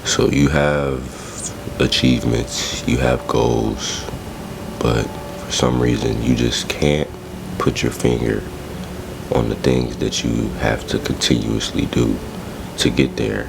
So you have achievements, you have goals, but for some reason you just can't put your finger on the things that you have to continuously do to get there.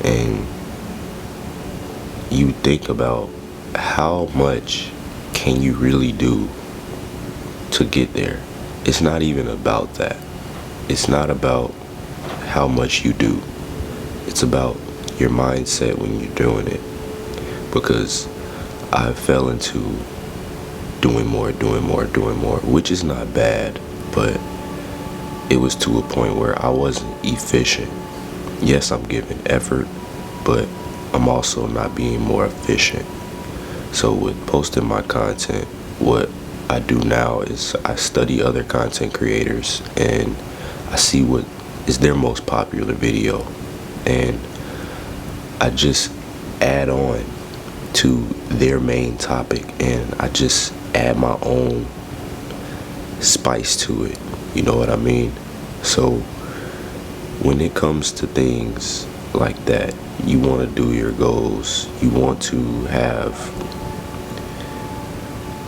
And you think about how much can you really do to get there. It's not even about that. It's not about how much you do. It's about your mindset when you're doing it. Because I fell into doing more, which is not bad, but it was to a point where I wasn't efficient. Yes, I'm giving effort, but I'm also not being more efficient. So with posting my content, what I do now is I study other content creators and I see what is their most popular video, and I just add on to their main topic and I just add my own spice to it. You know what I mean? So when it comes to things like that, you want to do your goals, you want to have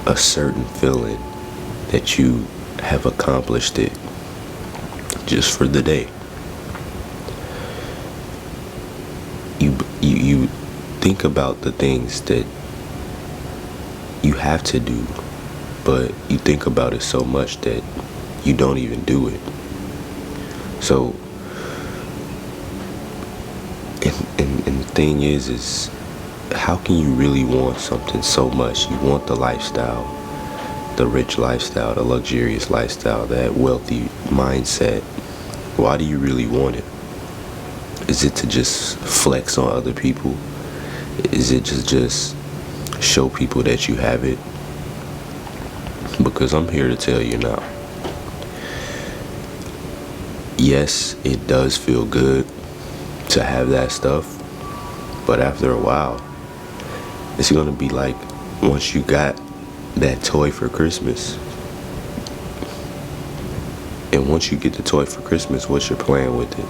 a certain feeling that you have accomplished it just for the day. You think about the things that you have to do, but you think about it so much that you don't even do it. So and the thing is how can you really want something so much? You want the lifestyle, the rich lifestyle, the luxurious lifestyle, that wealthy mindset. Why do you really want it? Is it to just flex on other people? Is it just show people that you have it? Because I'm here to tell you now. Yes, it does feel good to have that stuff, but after a while, it's gonna be like once you got that toy for Christmas. And once you get the toy for Christmas, what's your plan with it?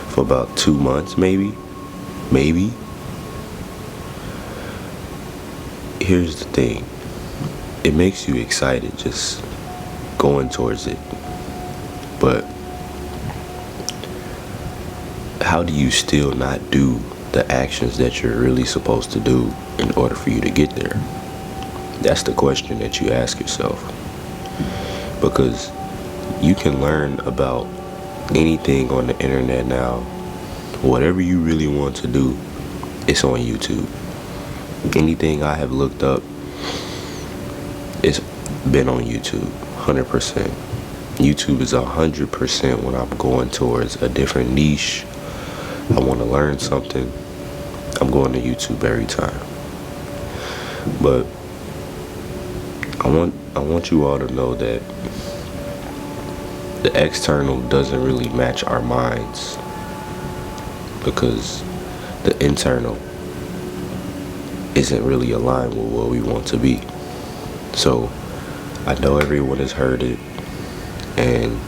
For about 2 months, maybe? Maybe? Here's the thing. It makes you excited just going towards it. But how do you still not do the actions that you're really supposed to do in order for you to get there? That's the question that you ask yourself. Because you can learn about anything on the internet now. Whatever you really want to do, it's on YouTube. Anything I have looked up, it's been on YouTube, 100%. YouTube is 100% when I'm going towards a different niche. I want to learn something, I'm going to YouTube every time. But I want you all to know that the external doesn't really match our minds, because the internal isn't really aligned with what we want to be. So I know everyone has heard it, and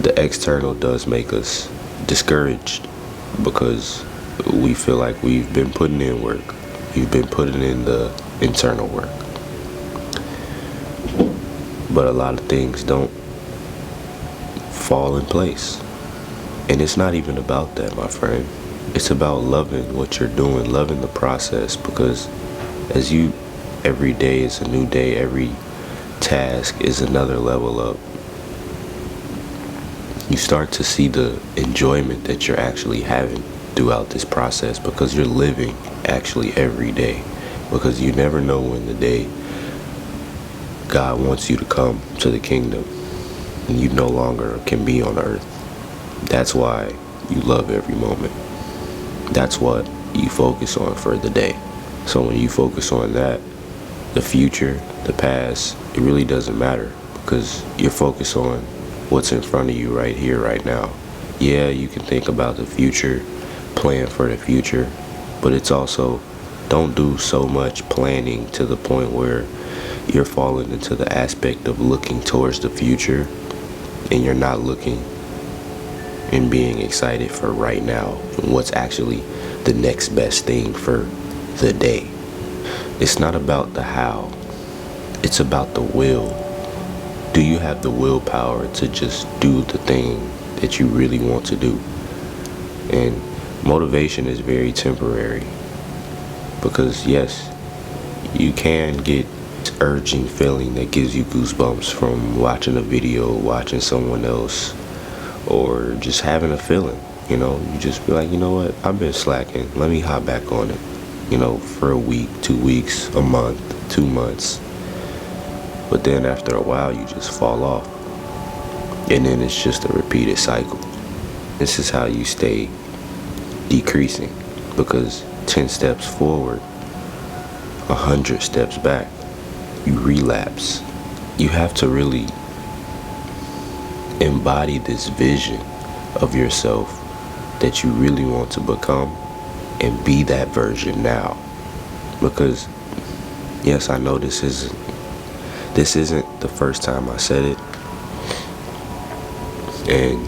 the external does make us discouraged because we feel like we've been putting in work. We've been putting in the internal work. But a lot of things don't fall in place. And it's not even about that, my friend. It's about loving what you're doing, loving the process, because every day is a new day, every task is another level up. You start to see the enjoyment that you're actually having throughout this process, because you're living actually every day. Because you never know when the day God wants you to come to the kingdom and you no longer can be on earth. That's why you love every moment. That's what you focus on for the day. So when you focus on that, the future, the past, it really doesn't matter, because you're focused on what's in front of you right here, right now. Yeah, you can think about the future, plan for the future, but it's also, don't do so much planning to the point where you're falling into the aspect of looking towards the future and you're not looking and being excited for right now and what's actually the next best thing for the day. It's not about the how, it's about the will. Do you have the willpower to just do the thing that you really want to do? And motivation is very temporary because, yes, you can get urging feeling that gives you goosebumps from watching a video, watching someone else, or just having a feeling. You just be like, you know what, I've been slacking, let me hop back on it, for a week, 2 weeks, a month, 2 months. But then after a while, you just fall off. And then it's just a repeated cycle. This is how you stay decreasing, because 10 steps forward, 100 steps back, you relapse. You have to really embody this vision of yourself that you really want to become and be that version now. Because, yes, I know this isn't the first time I said it, and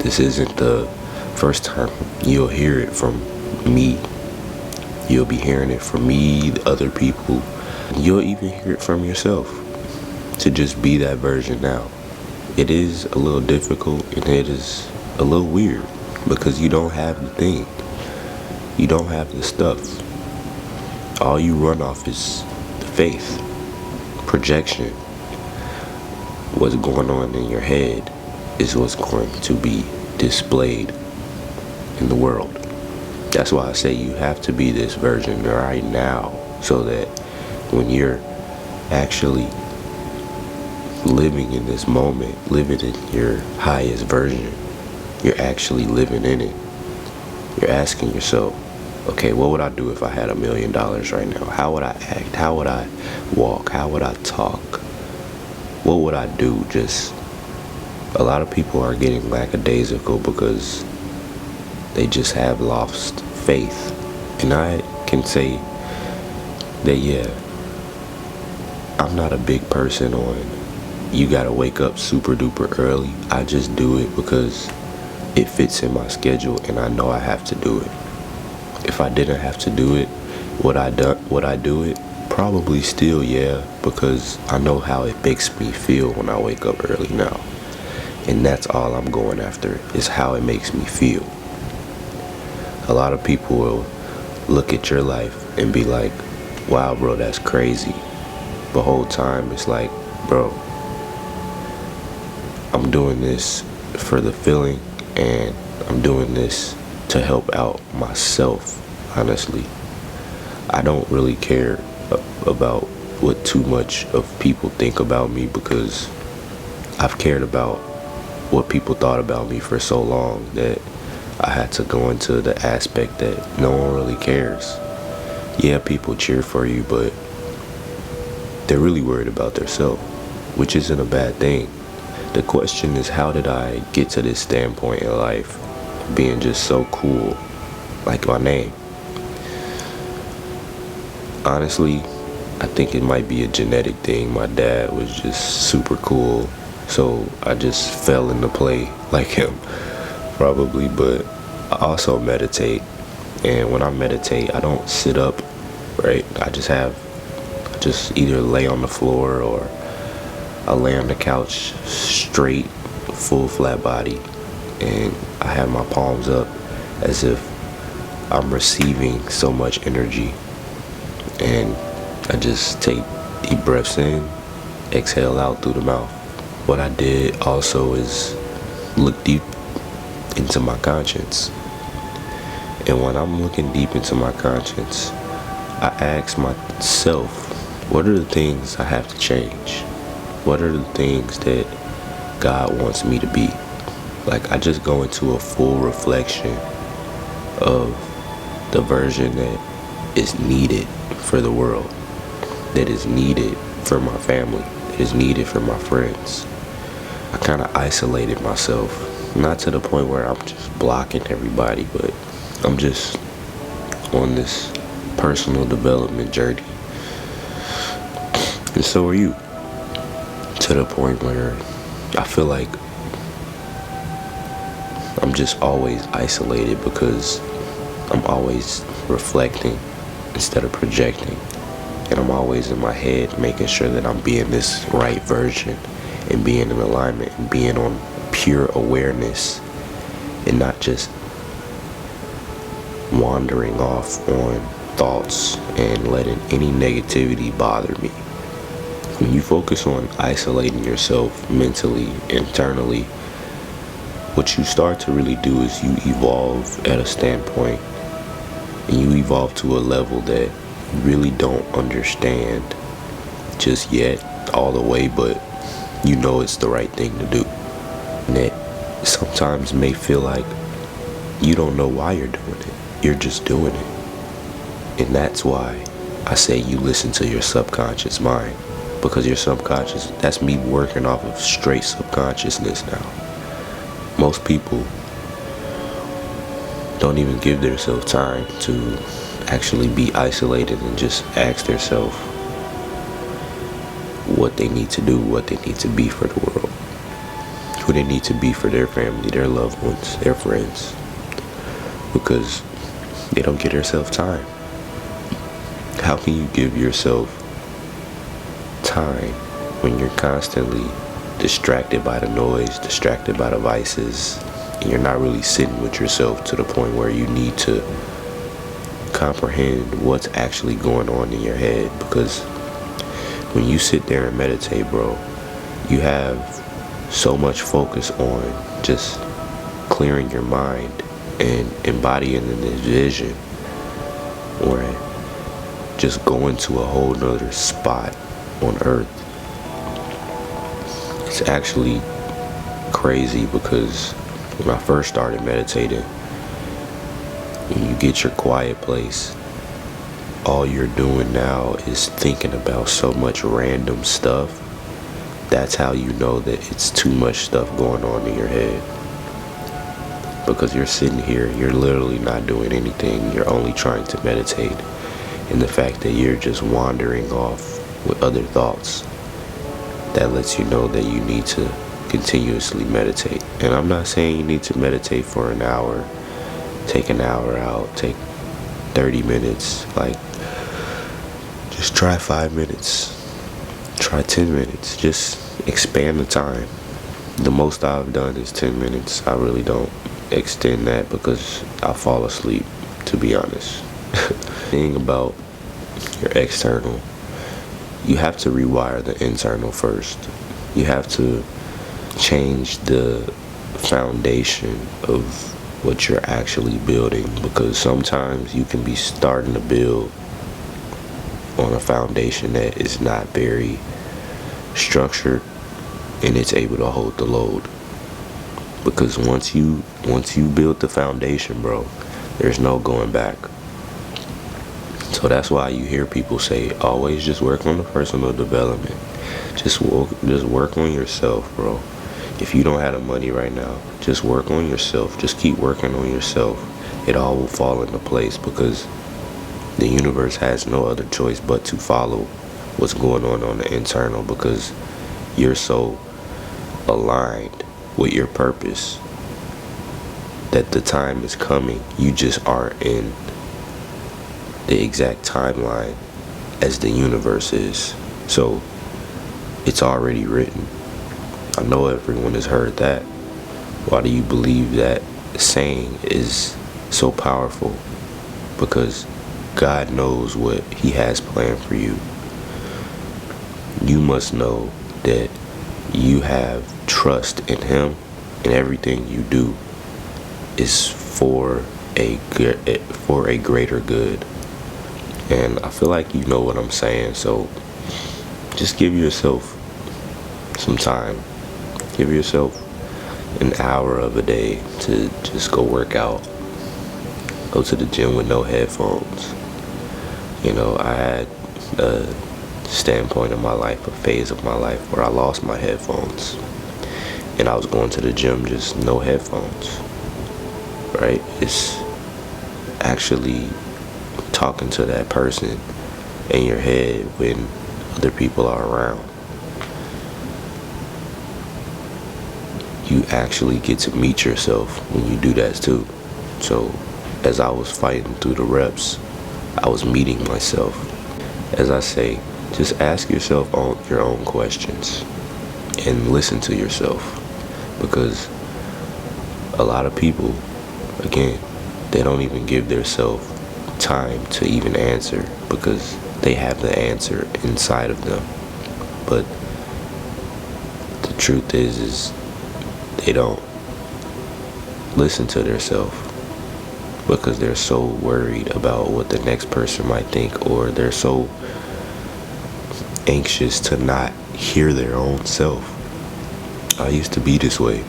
this isn't the first time you'll hear it from me. You'll be hearing it from me, the other people. You'll even hear it from yourself, to just be that version now. It is a little difficult and it is a little weird because you don't have the thing. You don't have the stuff. All you run off is the faith, projection. What's going on in your head is what's going to be displayed in the world. That's why I say you have to be this version right now, so that when you're actually living in this moment, living in your highest version, you're actually living in it. You're asking yourself, okay, what would I do if I had $1 million right now? How would I act? How would I walk? How would I talk? What would I do? Just, a lot of people are getting lackadaisical because they just have lost faith. And I can say that, yeah, I'm not a big person on you gotta wake up super duper early. I just do it because it fits in my schedule and I know I have to do it. If I didn't have to do it, would I do it? Probably still, yeah, because I know how it makes me feel when I wake up early now. And that's all I'm going after, is how it makes me feel. A lot of people will look at your life and be like, wow, bro, that's crazy. The whole time it's like, bro, I'm doing this for the feeling, and I'm doing this to help out myself, honestly. I don't really care about what too much of people think about me, because I've cared about what people thought about me for so long that I had to go into the aspect that no one really cares. Yeah, people cheer for you, but they're really worried about themselves, which isn't a bad thing. The question is, how did I get to this standpoint in life, being just so cool, like my name? Honestly, I think it might be a genetic thing. My dad was just super cool, so I just fell into play like him, probably. But I also meditate, and when I meditate, I don't sit up, right? I just either lay on the floor, or I lay on the couch straight, full flat body, and I have my palms up as if I'm receiving so much energy. And I just take deep breaths in, exhale out through the mouth. What I did also is look deep into my conscience. And when I'm looking deep into my conscience, I ask myself, what are the things I have to change? What are the things that God wants me to be? Like, I just go into a full reflection of the version that is needed for the world, that is needed for my family, that is needed for my friends. I kind of isolated myself, not to the point where I'm just blocking everybody, but I'm just on this personal development journey. And so are you, to the point where I feel like I'm just always isolated because I'm always reflecting instead of projecting. And I'm always in my head making sure that I'm being this right version and being in alignment and being on pure awareness and not just wandering off on thoughts and letting any negativity bother me. When you focus on isolating yourself mentally, internally, what you start to really do is you evolve at a standpoint, and you evolve to a level that you really don't understand just yet all the way, but you know it's the right thing to do. And it sometimes may feel like you don't know why you're doing it. You're just doing it. And that's why I say you listen to your subconscious mind. Because your subconscious, that's me working off of straight subconsciousness now. Most people don't even give themselves time to actually be isolated and just ask themselves what they need to do, what they need to be for the world, who they need to be for their family, their loved ones, their friends, because they don't give themselves time. How can you give yourself time when you're constantly distracted by the noise, distracted by the vices, and you're not really sitting with yourself to the point where you need to comprehend what's actually going on in your head? Because when you sit there and meditate, bro, you have so much focus on just clearing your mind and embodying this vision, or just going to a whole nother spot on earth. It's actually crazy because when I first started meditating, when you get your quiet place, all you're doing now is thinking about so much random stuff. That's how you know that it's too much stuff going on in your head. Because you're sitting here, you're literally not doing anything. You're only trying to meditate. And the fact that you're just wandering off with other thoughts, that lets you know that you need to continuously meditate. And I'm not saying you need to meditate for an hour. Take an hour out, take 30 minutes. Like, just try 5 minutes. Try 10 minutes. Just expand the time. The most I've done is 10 minutes. I really don't extend that because I fall asleep, to be honest. Thing about your external, you have to rewire the internal first. You have to change the foundation of what you're actually building, because sometimes you can be starting to build on a foundation that is not very structured and it's able to hold the load. Because once you build the foundation, bro, there's no going back. So that's why you hear people say, always just work on the personal development. Just work on yourself, bro. If you don't have the money right now, just work on yourself. Just keep working on yourself. It all will fall into place, because the universe has no other choice but to follow what's going on the internal, because you're so aligned with your purpose that the time is coming. You just aren't in the exact timeline as the universe is. So it's already written. I know everyone has heard that. Why do you believe that saying is so powerful? Because God knows what He has planned for you. You must know that you have trust in Him, and everything you do is for a greater good. And I feel like you know what I'm saying. So just give yourself some time. Give yourself an hour of a day to just go work out. Go to the gym with no headphones. You know, I had a standpoint in my life, a phase of my life where I lost my headphones. And I was going to the gym just no headphones. Right? It's actually talking to that person in your head when other people are around. You actually get to meet yourself when you do that too. So as I was fighting through the reps, I was meeting myself. As I say, just ask yourself your own questions and listen to yourself, because a lot of people, again, they don't even give themselves time to even answer, because they have the answer inside of them. But the truth is they don't listen to themselves, because they're so worried about what the next person might think, or they're so anxious to not hear their own self. I used to be this way.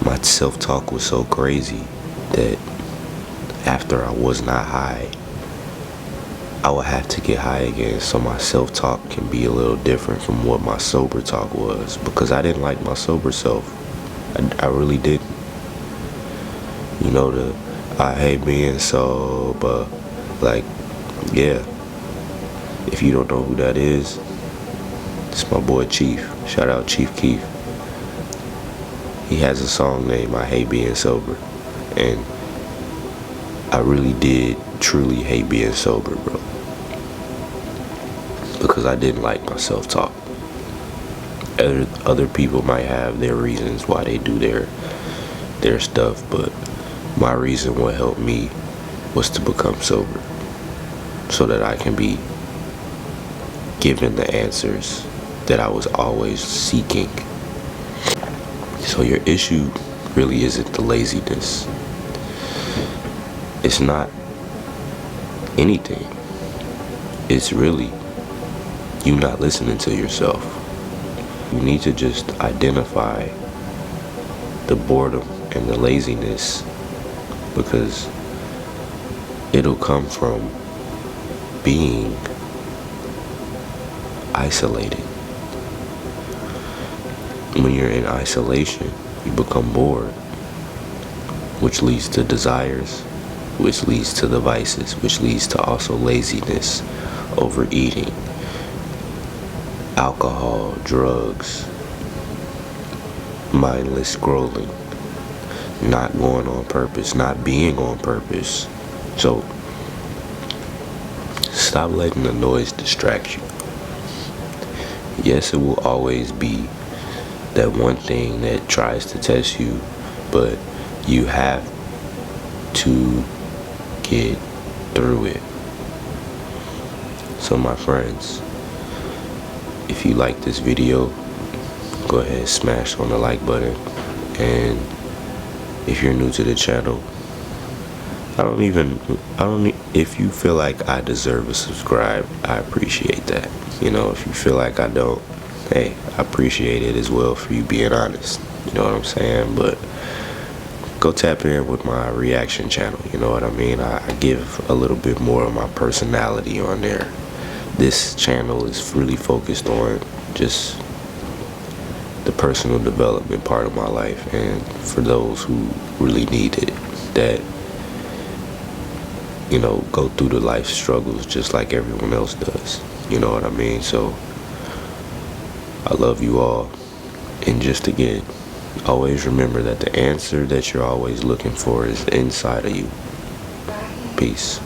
My self-talk was so crazy that after I was not high, I would have to get high again, so my self-talk can be a little different from what my sober talk was, because I didn't like my sober self. I really didn't. You know, I hate being sober. Like, yeah. If you don't know who that is, it's my boy Chief. Shout out Chief Keef. He has a song named I Hate Being Sober. And I really did truly hate being sober, bro. Because I didn't like my self-talk. Other people might have their reasons why they do their stuff, but my reason what helped me was to become sober, so that I can be given the answers that I was always seeking. So your issue really isn't the laziness. It's not anything. It's really you not listening to yourself. You need to just identify the boredom and the laziness, because it'll come from being isolated. When you're in isolation, you become bored, which leads to desires, which leads to the vices, which leads to also laziness, overeating, alcohol, drugs, mindless scrolling, not going on purpose, not being on purpose. So stop letting the noise distract you. Yes, it will always be that one thing that tries to test you, but you have to get through it. So my friends, if you like this video, go ahead, smash on the like button. And if you're new to the channel, if you feel like I deserve a subscribe, I appreciate that. You know, if you feel like I don't, hey, I appreciate it as well for you being honest. You know what I'm saying? But go tap in with my reaction channel. You know what I mean? I give a little bit more of my personality on there. This channel is really focused on just the personal development part of my life, and for those who really need it, that, you know, go through the life struggles just like everyone else does. You know what I mean? So I love you all. And just again, always remember that the answer that you're always looking for is inside of you. Peace.